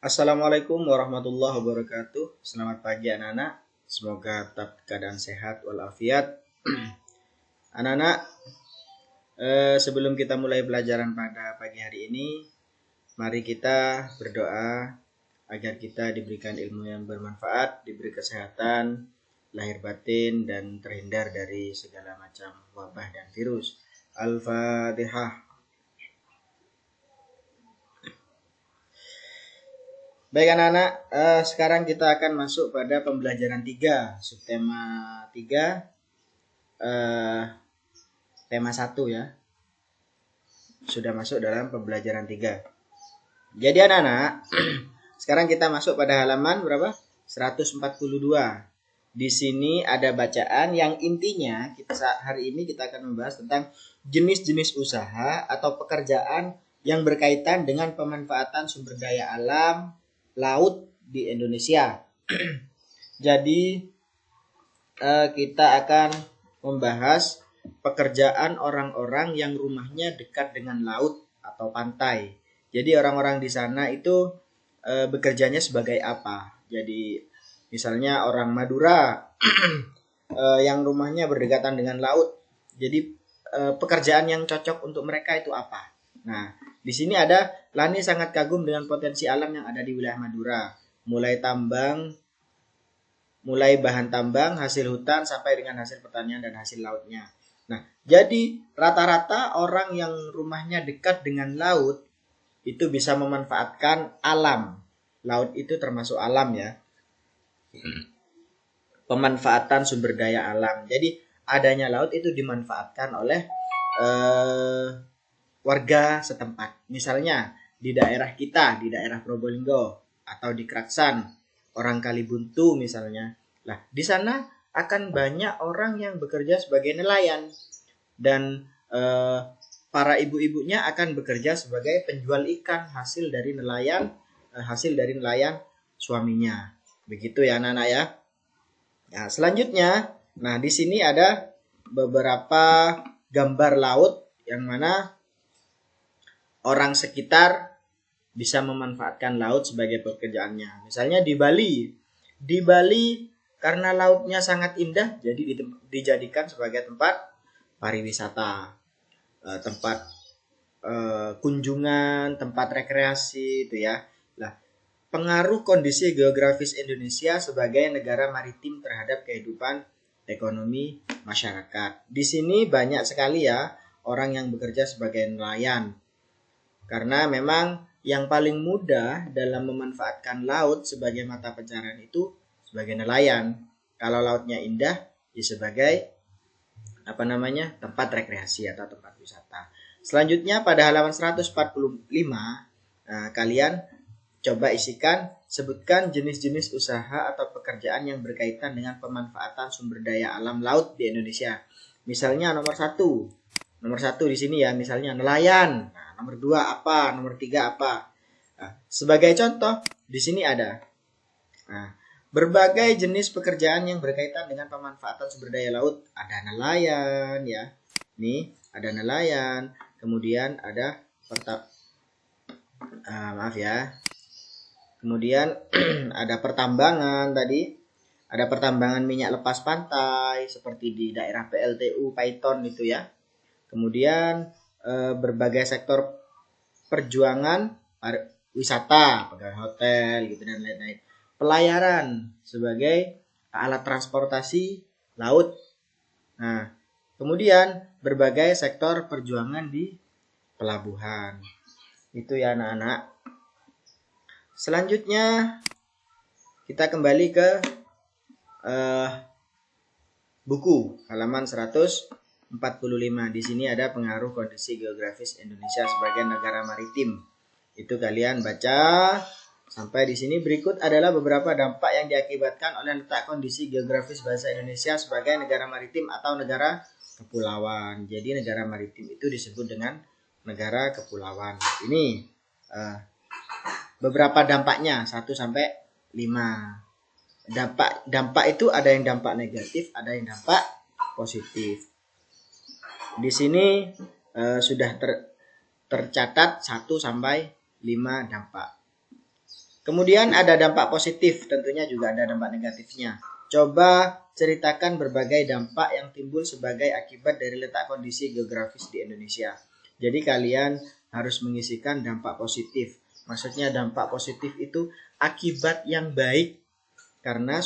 Assalamualaikum warahmatullahi wabarakatuh. Selamat pagi anak-anak. Semoga tetap keadaan sehat walafiat. Anak-anak, sebelum kita mulai pelajaran pada pagi hari ini, mari kita berdoa agar kita diberikan ilmu yang bermanfaat, diberi kesehatan, lahir batin, dan terhindar dari segala macam wabah dan virus. Al-Fatihah. Baik anak-anak, sekarang kita akan masuk pada pembelajaran 3, subtema 3, tema 1 ya. Sudah masuk dalam pembelajaran 3. Jadi anak-anak, sekarang kita masuk pada halaman berapa? 142. Di sini ada bacaan yang intinya hari ini kita akan membahas tentang jenis-jenis usaha atau pekerjaan yang berkaitan dengan pemanfaatan sumber daya alam laut di Indonesia. Jadi kita akan membahas pekerjaan orang-orang yang rumahnya dekat dengan laut atau pantai. Jadi orang-orang di sana itu bekerjanya sebagai apa? Jadi misalnya orang Madura yang rumahnya berdekatan dengan laut. Jadi pekerjaan yang cocok untuk mereka itu apa? Nah, di sini ada Lani sangat kagum dengan potensi alam yang ada di wilayah Madura. Mulai bahan tambang, hasil hutan, sampai dengan hasil pertanian dan hasil lautnya. Nah, jadi rata-rata orang yang rumahnya dekat dengan laut itu bisa memanfaatkan alam. Laut itu termasuk alam ya. Pemanfaatan sumber daya alam. Jadi adanya laut itu dimanfaatkan oleh warga setempat. Misalnya di daerah kita, di daerah Probolinggo atau di Kraksan, orang Kalibuntu misalnya. Nah, di sana akan banyak orang yang bekerja sebagai nelayan dan para ibu-ibunya akan bekerja sebagai penjual ikan hasil dari nelayan suaminya. Begitu ya anak-anak ya. Nah, selanjutnya, di sini ada beberapa gambar laut yang mana orang sekitar bisa memanfaatkan laut sebagai pekerjaannya. Misalnya di Bali. Di Bali karena lautnya sangat indah jadi dijadikan sebagai tempat pariwisata, tempat kunjungan, tempat rekreasi itu ya. Nah, pengaruh kondisi geografis Indonesia sebagai negara maritim terhadap kehidupan ekonomi masyarakat. Di sini banyak sekali ya orang yang bekerja sebagai nelayan. Karena memang yang paling mudah dalam memanfaatkan laut sebagai mata pencaharian itu sebagai nelayan. Kalau lautnya indah, ya sebagai tempat rekreasi atau tempat wisata. Selanjutnya pada halaman 145, kalian coba sebutkan jenis-jenis usaha atau pekerjaan yang berkaitan dengan pemanfaatan sumber daya alam laut di Indonesia. Misalnya nomor satu di sini ya, misalnya nelayan. Nah, nomor 2 apa? Nomor 3 apa? Nah, sebagai contoh di sini ada berbagai jenis pekerjaan yang berkaitan dengan pemanfaatan sumber daya laut. Ada nelayan ya. Nih, ada nelayan. Kemudian ada Kemudian ada pertambangan tadi. Ada pertambangan minyak lepas pantai seperti di daerah PLTU Paiton itu ya. Kemudian berbagai sektor perjuangan wisata, pegawai hotel gitu dan lain-lain. Pelayaran sebagai alat transportasi laut. Nah, kemudian berbagai sektor perjuangan di pelabuhan. Itu ya anak-anak. Selanjutnya kita kembali ke buku halaman 145. Di sini ada pengaruh kondisi geografis Indonesia sebagai negara maritim. Itu kalian baca sampai di sini. Berikut adalah beberapa dampak yang diakibatkan oleh letak kondisi geografis bangsa Indonesia sebagai negara maritim atau negara kepulauan. Jadi negara maritim itu disebut dengan negara kepulauan. Ini beberapa dampaknya 1 sampai 5. Dampak itu ada yang dampak negatif, ada yang dampak positif. Di sini sudah tercatat 1 sampai 5 dampak. Kemudian ada dampak positif, tentunya juga ada dampak negatifnya. Coba ceritakan berbagai dampak yang timbul sebagai akibat dari letak kondisi geografis di Indonesia. Jadi kalian harus mengisikan dampak positif. Maksudnya dampak positif itu akibat yang baik karena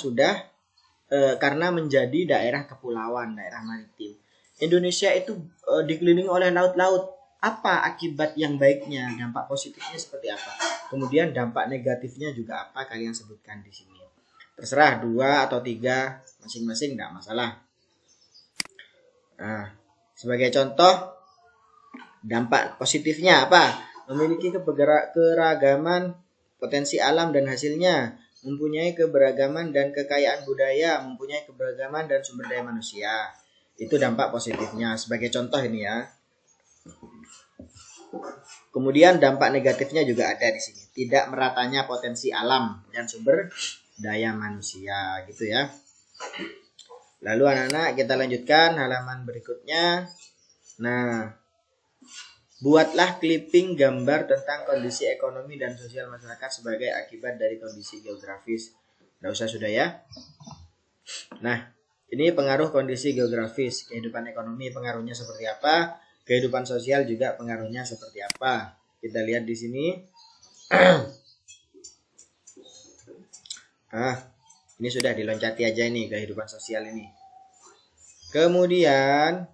karena menjadi daerah kepulauan, daerah maritim. Indonesia itu dikelilingi oleh laut-laut. Apa akibat yang baiknya? Dampak positifnya seperti apa? Kemudian dampak negatifnya juga apa? Kalian sebutkan di sini. Terserah 2 atau 3 masing-masing, tidak masalah. Nah, sebagai contoh dampak positifnya apa? Memiliki keragaman potensi alam dan hasilnya, mempunyai keberagaman dan kekayaan budaya, mempunyai keberagaman dan sumber daya manusia. Itu dampak positifnya. Sebagai contoh ini ya. Kemudian dampak negatifnya juga ada di sini. Tidak meratanya potensi alam dan sumber daya manusia, gitu ya. Lalu anak-anak kita lanjutkan halaman berikutnya. Nah, buatlah clipping gambar tentang kondisi ekonomi dan sosial masyarakat sebagai akibat dari kondisi geografis. Nggak usah sudah ya. Nah, ini pengaruh kondisi geografis. Kehidupan ekonomi pengaruhnya seperti apa? Kehidupan sosial juga pengaruhnya seperti apa? Kita lihat di sini. Ini sudah diloncati aja ini kehidupan sosial ini. Kemudian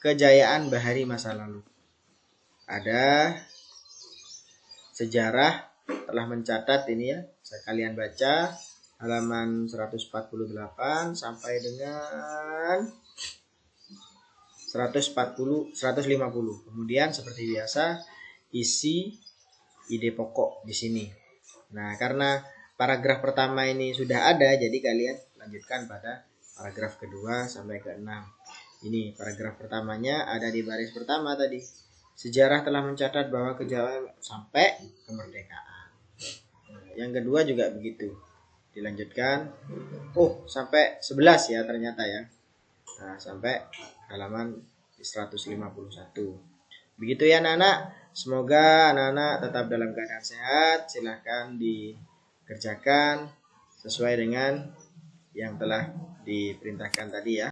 kejayaan bahari masa lalu. Ada sejarah telah mencatat ini ya. Kalian baca halaman 148 sampai dengan 150. Kemudian seperti biasa isi ide pokok di sini. Nah, karena paragraf pertama ini sudah ada, jadi kalian lanjutkan pada paragraf kedua sampai ke 6. Ini paragraf pertamanya ada di baris pertama tadi. Sejarah telah mencatat bahwa kejayaan sampai kemerdekaan. Nah, yang kedua juga begitu. Dilanjutkan. Sampai 11 ya ternyata ya. Nah, sampai halaman 151. Begitu ya anak-anak. Semoga anak-anak tetap dalam keadaan sehat. Silahkan dikerjakan sesuai dengan yang telah diperintahkan tadi ya.